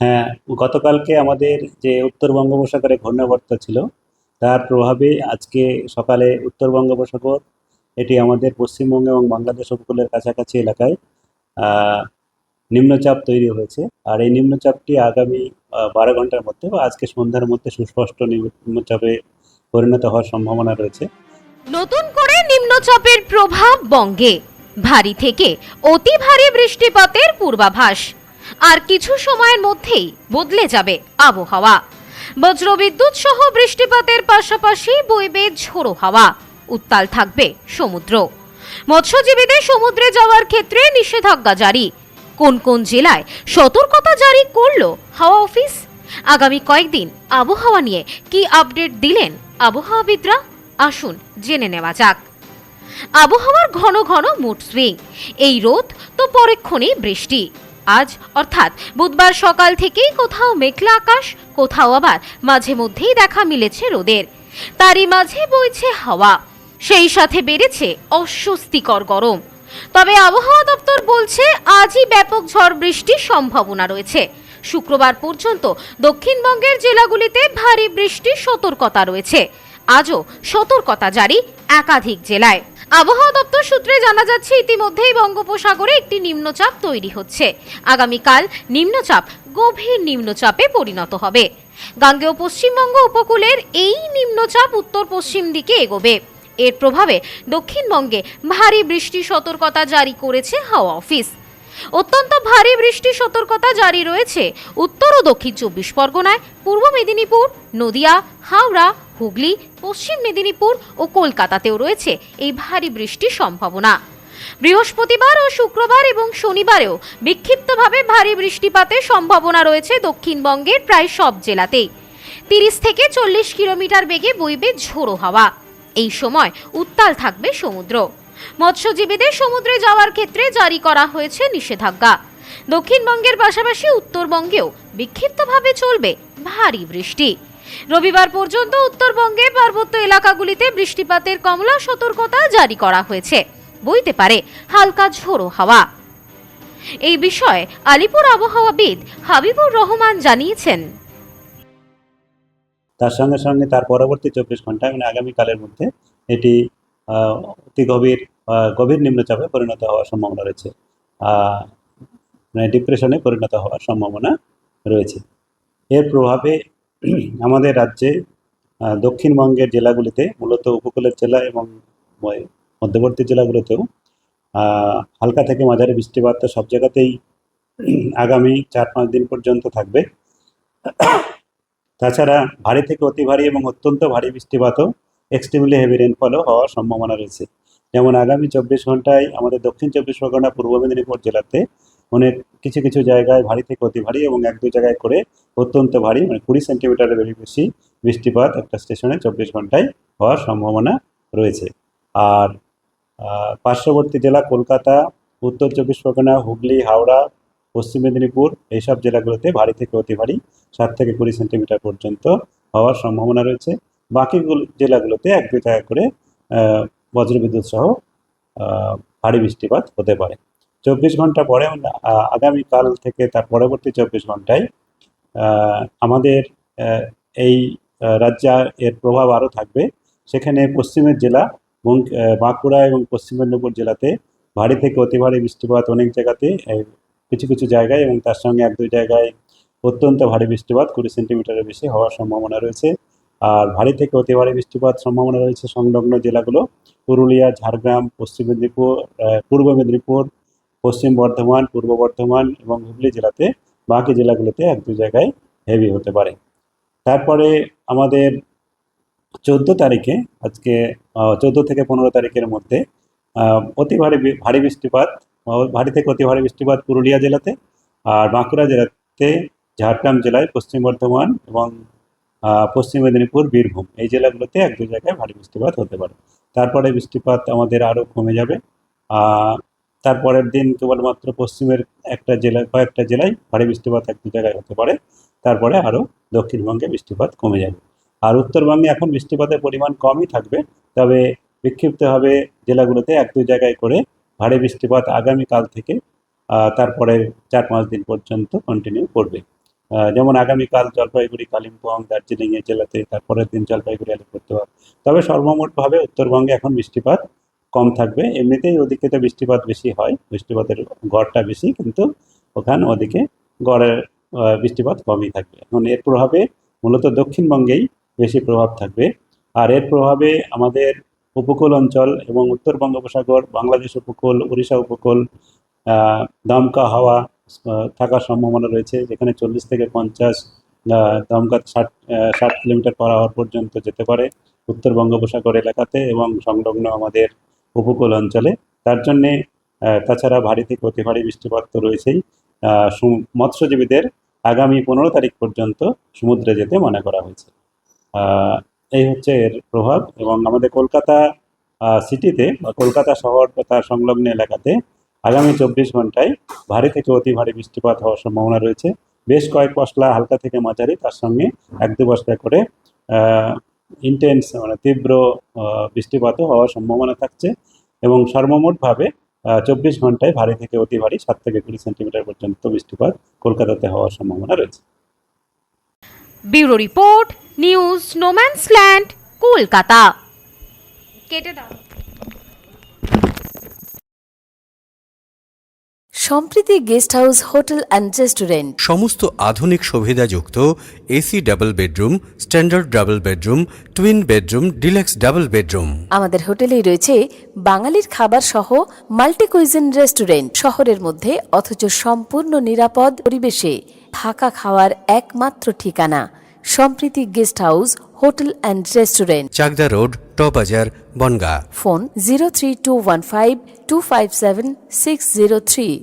হ্যাঁ, গতকালকে আমাদের যে উত্তর বঙ্গোপসাগরে ঘূর্ণাবর্ত ছিল তার প্রভাবে আজকে সকালে উত্তর বঙ্গোপসাগর এটি আমাদের পশ্চিমবঙ্গ এবং বাংলাদেশ উপকূলের কাছাকাছি এলাকায় আহ, নিম্নচাপ তৈরি হয়েছে। আর এই নিম্নচাপটি আগামী 12 ঘন্টার মধ্যে বা আজকে সন্ধ্যার মধ্যে সুস্পষ্ট নিম্নচাপে পরিণত হওয়ার সম্ভাবনা রয়েছে। নতুন করে নিম্নচাপের প্রভাব বঙ্গে, ভারী থেকে অতি ভারী বৃষ্টিপাতের পূর্বাভাস। আর কিছু সময়ের মধ্যেই বদলে যাবে আবহাওয়া। বজ্রবিদ্যুৎ সহ বৃষ্টিপাতের পাশাপাশি বইবে ঝোড়ো হাওয়া। উত্তাল থাকবে সমুদ্র। মৎস্যজীবীদের সমুদ্রে যাওয়ার ক্ষেত্রে নিষেধাজ্ঞা জারি। কোন কোন জেলায় সতর্কতা জারি করলো হাওয়া অফিস? আগামী কয়েকদিন আবহাওয়া নিয়ে কি আপডেট দিলেন আবহাওয়াবিদরা? আসুন জেনে নেওয়া যাক। আবহাওয়ার ঘন ঘন মুড সুইং, এই রোদ তো পরক্ষণেই বৃষ্টি। আজ অর্থাৎ বুধবার সকাল থেকেই কোথাও মেঘলা আকাশ, কোথাও আবার মাঝে মধ্যেই দেখা মিলেছে রোদের। তারই মাঝে বইছে হাওয়া, সেই সাথে বেড়েছে অস্বস্তিকর গরম। তবে আবহাওয়া দপ্তর বলছে আজই ব্যাপক ঝড় বৃষ্টির সম্ভাবনা রয়েছে। শুক্রবার পর্যন্ত দক্ষিণবঙ্গের জেলাগুলিতে ভারী বৃষ্টির সতর্কতা রয়েছে। আজও সতর্কতা জারি একাধিক জেলায়। আবহাওয়া দপ্তর সূত্রে জানা যাচ্ছে ইতিমধ্যেই বঙ্গোপসাগরে একটি নিম্নচাপ তৈরি হচ্ছে। আগামীকাল নিম্নচাপ গভীর নিম্নচাপে পরিণত হবে। গাঙ্গেয় পশ্চিমবঙ্গ উপকূলের এই নিম্নচাপ উত্তর পশ্চিম দিকে এগোবে। এর প্রভাবে দক্ষিণবঙ্গে ভারী বৃষ্টির সতর্কতা জারি করেছে হাওয়া অফিস। অত্যন্ত ভারী বৃষ্টির সতর্কতা জারি রয়েছে উত্তর ও দক্ষিণ 24 পরগনায়, পূর্ব মেদিনীপুর, নদিয়া, হাওড়া, হুগলি, পশ্চিম মেদিনীপুর ও কলকাতাতেও রয়েছে এই ভারী বৃষ্টির সম্ভাবনা। বৃহস্পতিবার ও শুক্রবার এবং শনিবারেও বিক্ষিপ্তভাবে ভারী বৃষ্টিপাতের সম্ভাবনা রয়েছে দক্ষিণবঙ্গের প্রায় সব জেলাতেই। 30 থেকে 40 কিলোমিটার বেগে বইবে ঝোড়ো হাওয়া। এই সময় উত্তাল থাকবে সমুদ্র। মৎস্যজীবীদের সমুদ্রে যাওয়ার ক্ষেত্রে জারি করা হয়েছে নিষেধাজ্ঞা। দক্ষিণবঙ্গের পাশাপাশি উত্তরবঙ্গেও বিক্ষিপ্তভাবে চলবে ভারী বৃষ্টি। রবিবার পর্যন্ত উত্তরবঙ্গে পার্বত্য এলাকাগুলিতে বৃষ্টিপাতের কমলা সতর্কতা জারি করা হয়েছে। বইতে পারে হালকা ঝোড়ো হাওয়া। এই বিষয়ে আলিপুর আবহাওয়াবিদ হাবিবুর রহমান জানিয়েছেন, তার সঙ্গে সঙ্গে তার পরবর্তী 24 ঘন্টা মানে আগামীকালের মধ্যে এটি অতি গভীর নিম্নচাপে পরিণত হওয়ার সম্ভাবনা রয়েছে। মানে ডিপ্রেশনে পরিণত হওয়ার সম্ভাবনা রয়েছে। এর প্রভাবে আমাদের রাজ্যে দক্ষিণবঙ্গের জেলাগুলিতে, মূলত উপকূলের জেলা এবং মধ্যবর্তী জেলাগুলোতেও হালকা থেকে মাঝারি বৃষ্টিপাত তো সব জায়গাতেই আগামী 4-5 দিন পর্যন্ত থাকবে। তাছাড়া ভারী থেকে অতি ভারী এবং অত্যন্ত ভারী বৃষ্টিপাতও, এক্সট্রিমলি হেভি রেনফলও হওয়ার সম্ভাবনা রয়েছে। যেমন আগামী 24 ঘন্টায় আমাদের দক্ষিণ 24 পরগনা, পূর্ব মেদিনীপুর জেলাতে অনেক কিছু কিছু জায়গায় ভারী থেকে অতি ভারী এবং 1-2 জায়গায় করে অত্যন্ত ভারী, মানে 20 সেন্টিমিটারের বেশি বৃষ্টিপাত একটা স্টেশনে 24 ঘন্টায় হওয়ার সম্ভাবনা রয়েছে। আর পার্শ্ববর্তী জেলা কলকাতা, উত্তর 24 পরগনা, হুগলি, হাওড়া, পশ্চিম মেদিনীপুর এইসব জেলাগুলোতে ভারী থেকে অতি ভারী 7 থেকে 20 সেন্টিমিটার পর্যন্ত হওয়ার সম্ভাবনা রয়েছে। বাকি জেলাগুলোতে 1-2 জায়গা করে বজ্রবিদ্যুৎ সহ ভারী বৃষ্টিপাত হতে পারে। 24 ঘন্টা পরে আগামীকাল থেকে তার পরবর্তী 24 ঘন্টায় আমাদের এই রাজ্যে এর প্রভাব আরও থাকবে। সেখানে পশ্চিমের জেলা বাঁকুড়া এবং পশ্চিম মেদিনীপুর জেলাতে ভারী থেকে অতি ভারী বৃষ্টিপাত অনেক জায়গাতে, কিছু কিছু জায়গায়, এবং তার সঙ্গে 1-2 জায়গায় অত্যন্ত ভারী বৃষ্টিপাত 20 সেন্টিমিটারের বেশি হওয়ার সম্ভাবনা রয়েছে। আর ভারী থেকে অতি ভারী বৃষ্টিপাত সম্ভাবনা রয়েছে সংলগ্ন জেলাগুলো পুরুলিয়া, ঝাড়গ্রাম, পশ্চিম মেদিনীপুর, পূর্ব মেদিনীপুর, পশ্চিম বর্ধমান, পূর্ব বর্ধমান এবং হুগলি জেলাতে। বাকি জেলাগুলোতে 1-2 জায়গায় হেভি হতে পারে। তারপরে আমাদের 14 তারিখে, আজকে 14 থেকে 15 তারিখের মধ্যে অতি ভারী বৃষ্টিপাত, ভারী থেকে অতি ভারী বৃষ্টিপাত পুরুলিয়া জেলাতে, আর বাঁকুড়া জেলাতে, ঝাড়গ্রাম জেলায়, পশ্চিম বর্ধমান এবং পশ্চিম মেদিনীপুর, বীরভূম এই জেলাগুলোতে 1-2 জায়গায় ভারী বৃষ্টিপাত হতে পারে। তারপরে বৃষ্টিপাত আমাদের আরও কমে যাবে। তারপরের দিন কেবলমাত্র পশ্চিমের কয়েকটা জেলায় ভারী বৃষ্টিপাত 1-2 জায়গায় হতে পারে। তারপরে আরও দক্ষিণবঙ্গে বৃষ্টিপাত কমে যাবে। আর উত্তরবঙ্গে এখন বৃষ্টিপাতের পরিমাণ কমই থাকবে, তবে বিক্ষিপ্তভাবে জেলাগুলোতে 1-2 জায়গায় করে ভারী বৃষ্টিপাত আগামীকাল থেকে তারপরে 4-5 দিন পর্যন্ত কন্টিনিউ করবে। যেমন আগামীকাল জলপাইগুড়ি, কালিম্পং, দার্জিলিং এই জেলাতে, তারপরের দিন জলপাইগুড়ি, আলিপুরদুয়ার। তবে সর্বমোটভাবে উত্তরবঙ্গে এখন বৃষ্টিপাত কম থাকবে। এমনিতেই ওদিকে তো বৃষ্টিপাত বেশি হয়, বৃষ্টিপাতের গড়টা বেশি, কিন্তু ওদিকে গড়ের বৃষ্টিপাত কমই থাকবে। এখন এর প্রভাবে মূলত দক্ষিণবঙ্গেই বেশি প্রভাব থাকবে। আর এর প্রভাবে আমাদের উপকূল অঞ্চল এবং উত্তর বঙ্গোপসাগর, বাংলাদেশ উপকূল, উড়িষ্যা উপকূল, দমকা হাওয়া থাকার সম্ভাবনা রয়েছে, যেখানে 40 থেকে 50, দমকা 60 কিলোমিটার পার আওয়ার পর্যন্ত যেতে পারে উত্তর বঙ্গোপসাগর এলাকাতে এবং সংলগ্ন আমাদের উপকূল অঞ্চলে। তার জন্যে তাছাড়া ভারী থেকে অতি ভারী বৃষ্টিপাত তো রয়েছেই। মৎস্যজীবীদের আগামী 15 তারিখ পর্যন্ত সমুদ্রে যেতে মানা করা হয়েছে। এই হচ্ছে এর প্রভাব। এবং আমাদের কলকাতা সিটিতে বা কলকাতা শহর বা তার সংলগ্ন এলাকাতে আগামী 24 ঘন্টায় ভারী থেকে অতি ভারী বৃষ্টিপাত হওয়ার সম্ভাবনা রয়েছে। বেশ কয়েক পশলা হালকা থেকে মাঝারি, তার সঙ্গে 1-2 পশলা করে ইন্টেন্স মানে তীব্র বৃষ্টিপাতও হওয়ার সম্ভাবনা থাকছে। এবং সর্বমোটভাবে 24 ঘন্টায় ভারী থেকে অতি ভারী 7 থেকে 20 সেন্টিমিটার পর্যন্ত বৃষ্টিপাত কলকাতাতে হওয়ার সম্ভাবনা রয়েছে। Bureau report, news no man's land, Kolkata. কেটে দাও। Sampriti guest house, hotel and restaurant. সমস্ত আধুনিক সুবিধাযুক্ত AC double bedroom, standard double bedroom, twin bedroom, deluxe double bedroom. আমাদের হোটেলেই রয়েছে বাঙালির খাবার সহ মাল্টি কুইজিন রেস্টুরেন্ট। শহরের মধ্যে অথচ সম্পূর্ণ নিরাপদ পরিবেশে থাকা খাওয়ার একমাত্র ঠিকানা Sampriti guest house, hotel and restaurant, Chakdah road, টবাজার, বনগাঁ। ফোন 03215257603।